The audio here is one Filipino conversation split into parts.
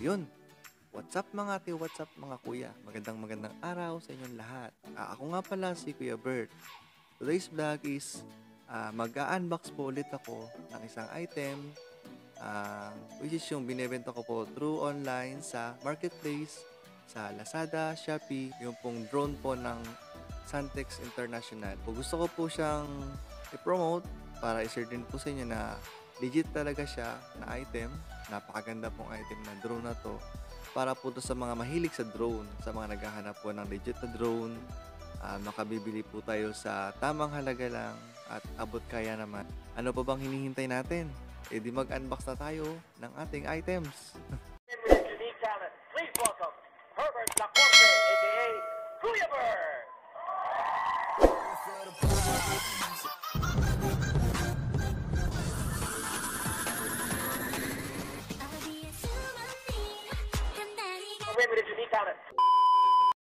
yun. What's up mga ate, what's up mga kuya? Magandang araw sa inyong lahat. Ako nga pala si Kuya Bert. Today's vlog is mag-unbox po ulit ako ng isang item which is yung binebenta ko po through online sa marketplace, sa Lazada, Shopee, yung pong drone po ng Santex International. Kung gusto ko po siyang i-promote para i-share din po sa inyo na legit talaga siya na item. Napakaganda pong item na drone na to. Para po to sa mga mahilig sa drone, sa mga naghahanap po ng legit na drone. Makabibili po tayo sa tamang halaga lang at abot kaya naman. Ano pa bang hinihintay natin? E di mag-unbox na tayo ng ating items. Please welcome Herbert Lacorte, aka Kuya Bert.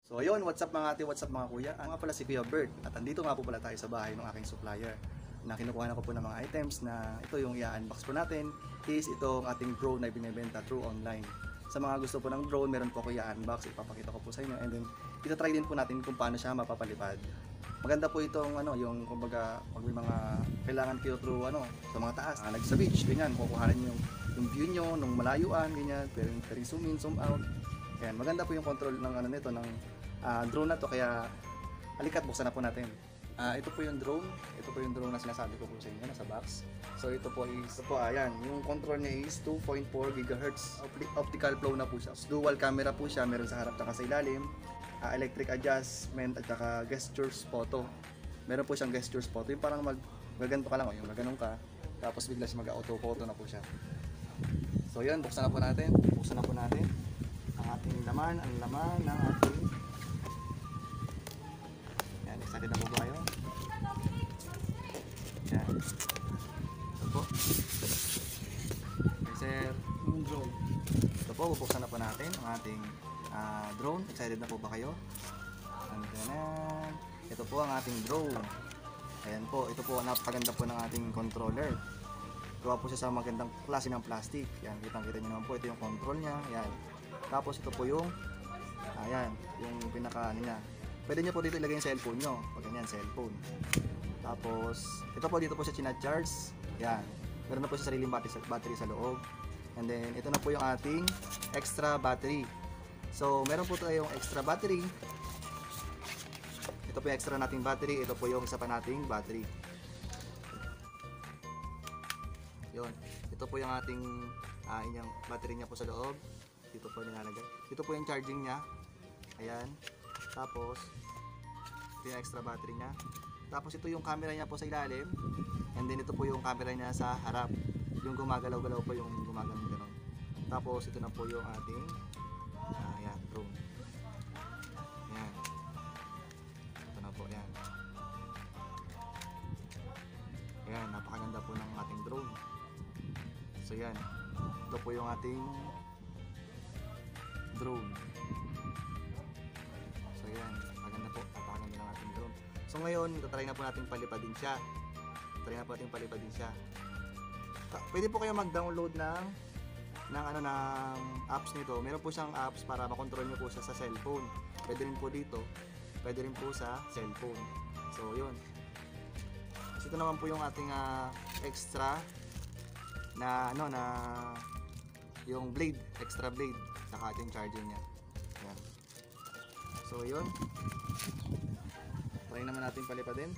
So ayun, what's up mga ate, what's up mga kuya? Nga pala si Kuya Bert at andito nga po pala tayo sa bahay ng aking supplier na kinukuha na ko po ng mga items na ito yung i-unbox po natin is itong ating drone na binibenta through online. Sa mga gusto po ng drone, meron po ako i-unbox, ipapakita ko po sa inyo and then itatry din po natin kung paano siya mapapalipad. Maganda po itong yung kumbaga pag may mga kailangan kayo through sa mga taas, sa beach, ganyan, kukuhanin niyo yung view nyo nung malayuan, ganyan, pwedeng zoom in, zoom out. Yan, maganda po yung control ng nito ng drone na to, kaya halika't buksan na po natin. Ito po yung drone na sinasabi ko po sa inyo, nasa box. So ito po ayan, yung control niya is 2.4 GHz optical flow na po siya. Dual camera po siya, meron sa harap at sa ilalim, electric adjustment at saka gestures photo. Meron po siyang gestures photo, yung parang magaganto ka lang, yung maganon ka, tapos bigla siya mag-auto photo na po siya. So yun, buksan na po natin ang ating laman, ang laman ng ating. Yan, excited na po ba kayo? Yan. Ito po. Okay, sir. Yung drone. Ito po, bubuksan na po natin ang ating drone. Excited na po ba kayo? Ito po ang ating drone. Ayan po, ito po, napakaganda po ng ating controller. Gawa po siya sa magandang klase ng plastic. Yan, kitang-kita nyo naman po, ito yung control niya. Yan. Tapos ito po yung yung pinaka niya. Pwede niyo po dito ilagay yung cellphone nyo. Pag ganyan, cellphone. Tapos ito po, dito po siya chinacharge. Yan. Meron na po siya sariling battery sa loob. And then ito na po yung ating extra battery. So meron po tayong extra battery. Ito po yung extra nating battery. Ito po yung isa pa nating battery. Yun. Ito po yung ating inyang battery niya po sa loob. Dito po nilalagay. Dito po yung charging niya. Ayan. Tapos ito yung extra battery niya. Tapos ito yung camera niya po sa ilalim. And then ito po yung camera niya sa harap. Yung gumagalaw-galaw po, yung gumagano'n. Tapos ito na po yung ating ayan, drone. Ayan. Ito na po, ayan. Ayan, napakaganda po ng ating drone. So yan. Ito po yung ating drone. So yan, maganda po, napakaganda ng ating drone. So ngayon, try na po natin palipadin siya. Pwede po kayo mag-download ng apps nito. Meron po siyang apps para makontrol niyo po siya sa cellphone. Pwede rin po dito, pwede rin po sa cellphone. So yun. So, ito naman po yung ating extra na yung blade, extra blade, saka yung charger niya. Ayan. So yun, try naman natin palipadin.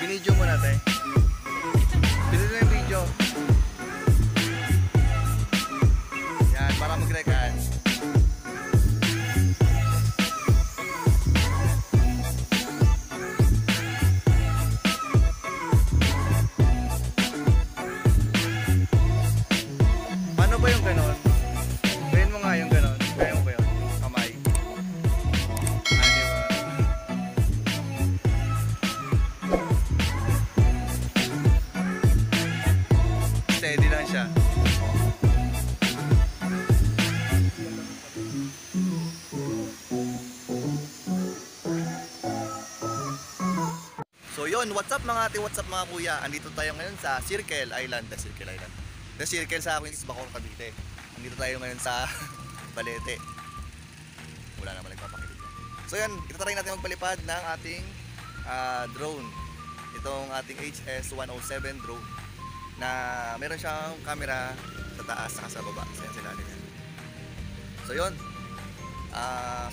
Binidyo mo natin. Binidyo yung video. Yan, para mag-record. Paano ba yung ganon? Gawin mo nga yung ganon. Kaya mo ba yun? Kamay. Diba? Steady lang siya. yun, what's up mga ate, what's up mga kuya. Andito tayo ngayon sa Circle Island. The Circle sa akin is Bacoor, Cavite. Andito tayo ngayon sa Balete. Wala naman nagpapakilig yan. So yan, itatry natin magpalipad ng ating drone. Itong ating HS-107 drone na meron siyang camera sa taas saka sa baba. So yan sila yan. So yun,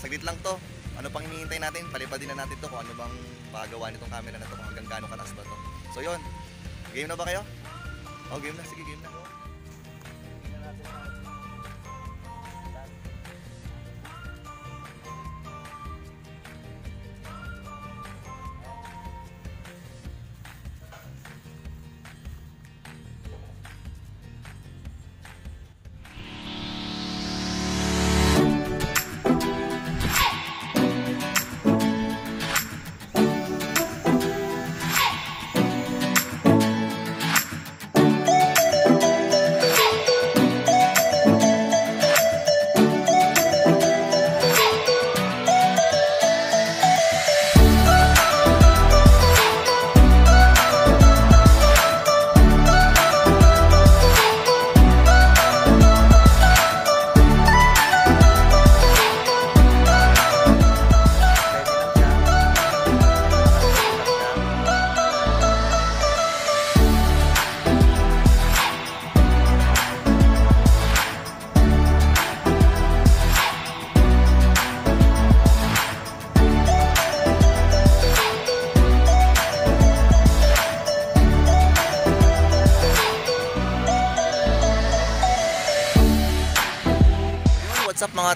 saglit lang to. Ano pang hinihintay natin? Palipadin na natin to kung ano bang pagawa nitong camera na to, kung hanggang gaano kataas ba to. So yun, game na ba kayo? Oh, game na, sige, game na.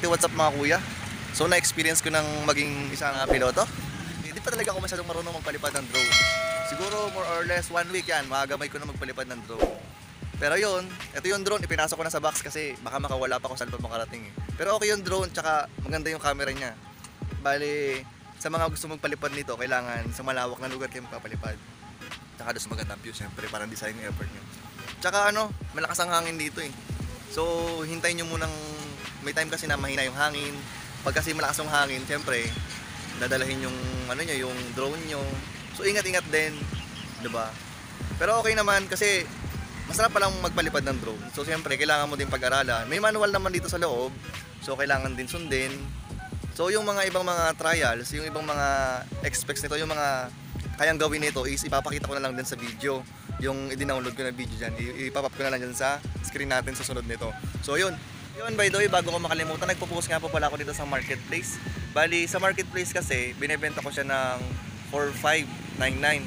What's up mga kuya? So na-experience ko ng maging isang piloto. Hindi pa talaga ako masyadong marunong magpalipad ng drone. Siguro more or less 1 week yan, magagamay ko na magpalipad ng drone. Pero yun, ito yung drone, ipinasok ko na sa box kasi baka makawala pa ako sa loob makarating eh. Pero okay yung drone, tsaka maganda yung camera niya. Bali, sa mga gusto magpalipad nito, kailangan sa malawak na lugar kayo magpapalipad. Tsaka doon magandang view, syempre, parang design yung effort nyo. Tsaka malakas ang hangin dito eh. So, hintayin nyo munang may time kasi na mahina yung hangin. Pag kasi malakas yung hangin, syempre, dadalahin yung yung drone nyo. So ingat-ingat din, 'di ba? Pero okay naman kasi masarap pa lang magpalipad ng drone. So syempre, kailangan mo din pag-aralan. May manual naman dito sa loob. So kailangan din sundin. So yung mga ibang mga trials, yung ibang mga specs nito, yung mga kayang gawin nito is ipapakita ko na lang din sa video. Yung i-download ko na video diyan, ipapap ko na lang diyan sa screen natin sa sunod nito. So yun, by the way, bago ko makalimutan, nagpo-post nga po pala ako dito sa marketplace. Bali, sa marketplace kasi, binebenta ko siya ng 4,599.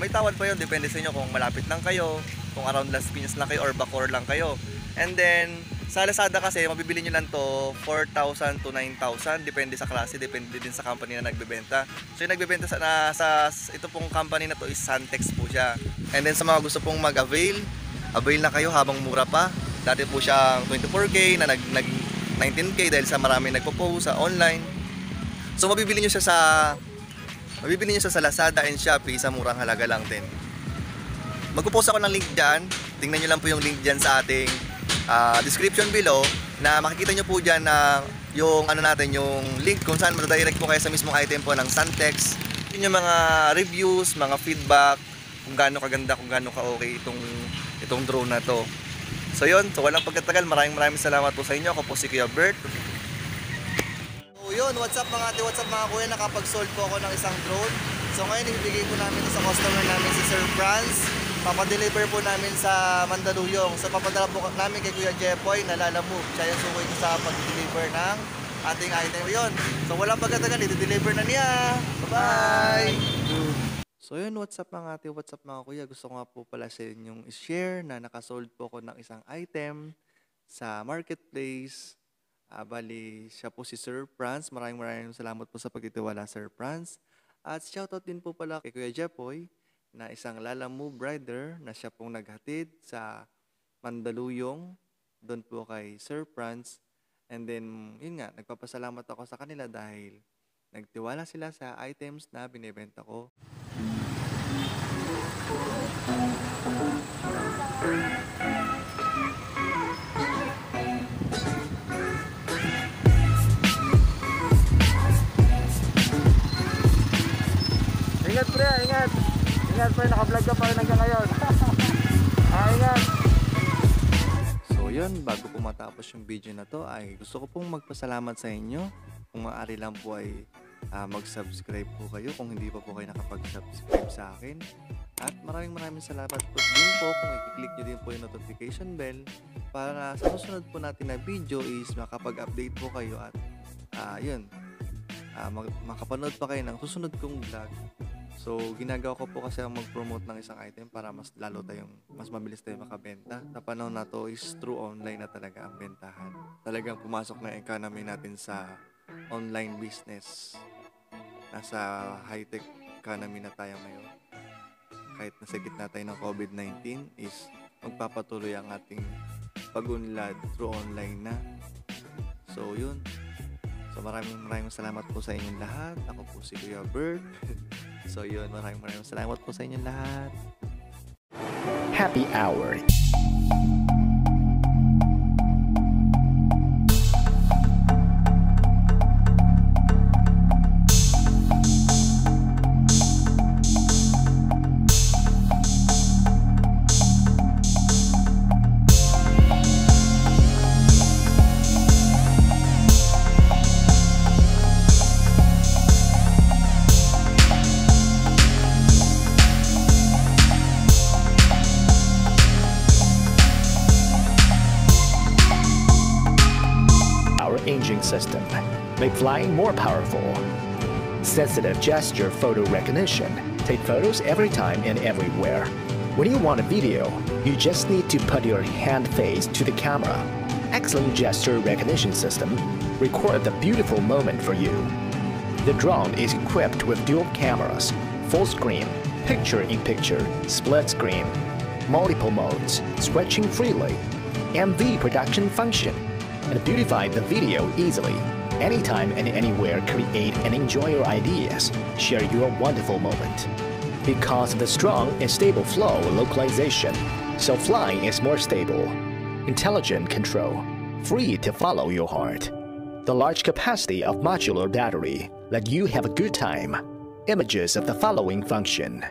May tawad pa yun, depende sa inyo kung malapit lang kayo, kung around Las Piñas lang kayo or Bacoor lang kayo. And then, sa Lazada kasi, mabibili nyo lang to 4,000 to 9,000, depende sa klase, depende din sa company na nagbebenta. So yung nagbebenta sa ito pong company na to is Santex po siya. And then sa mga gusto pong mag-avail na kayo habang mura pa. Dati po siyang 24K na nag 19K dahil sa marami nagpo-post sa online. So mabibili niyo siya sa Lazada and Shopee sa murang halaga lang din. Magpo-post ako ng link diyan. Tingnan niyo lang po yung link diyan sa ating description below na makikita niyo po diyan na yung yung link kung saan madadirect po kayo sa mismong item po ng Santex. Yun yung mga reviews, mga feedback, kung gaano kaganda, kung gaano ka-okay itong drone na to. So yun, so walang pagkatagal, maraming salamat po sa inyo. Ako po si Kuya Bert. So yun, what's up mga ate, what's up mga kuya, nakapag-sold po ako ng isang drone. So ngayon, ibigay po namin ito sa customer namin si Sir Franz. Papadeliver po namin sa Mandaluyong. So papadala po namin kay Kuya Jepoy na Lalamove. Siya yung sukoy ko sa pag-deliver ng ating item yun. So walang pagkatagal, i-deliver na niya. Bye-bye! So yun, what's up mga ate, what's up mga kuya. Gusto ko nga po pala sa inyong i-share na nakasold po ko ng isang item sa marketplace. Bali, siya po si Sir Franz. Maraming salamat po sa pagtitiwala, Sir Franz. At shoutout din po pala kay Kuya Jepoy na isang Lalamove rider na siya pong naghatid sa Mandaluyong. Doon po kay Sir Franz. And then, yun nga, nagpapasalamat ako sa kanila dahil nagtiwala sila sa items na binibenta ko. Ingat pre, ingat! Ingat pre, naka-vlog ka pa rin hanggang ngayon. Ingat. So yun, bago po matapos yung video na to ay gusto ko pong magpasalamat sa inyo. Kung maaari lang po ay mag-subscribe po kayo kung hindi pa po kayo nakapag-subscribe sa akin. At maraming salamat po din po kung i-click nyo din po yung notification bell para sa susunod po natin na video is makapag-update po kayo at makapanood pa kayo ng susunod kong vlog. So, ginagawa ko po kasi ang mag-promote ng isang item para mas mabilis tayong makabenta. Sa panahon na to is through online na talaga ang bentahan. Talagang pumasok na economy natin sa online business. Nasa high-tech economy na tayo ngayon. Kahit nasa gitna tayo ng COVID-19 is magpapatuloy ang ating pag-unlad through online na. So, yun. So, maraming salamat po sa inyong lahat. Ako po si Kuya Bert. So, yun. Maraming salamat po sa inyong lahat. Happy Hour. Imaging system make flying more powerful. Sensitive gesture photo recognition. Take photos every time and everywhere. When you want a video, you just need to put your hand face to the camera. Excellent gesture recognition system record the beautiful moment for you. The drone is equipped with dual cameras, full screen, picture-in-picture, split screen, multiple modes, stretching freely, MV production function, and beautify the video easily. Anytime and anywhere, create and enjoy your ideas. Share your wonderful moment. Because of the strong and stable flow localization, so flying is more stable. Intelligent control, free to follow your heart. The large capacity of modular battery let you have a good time. Images of the following function.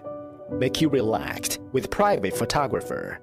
Make you relaxed with private photographer.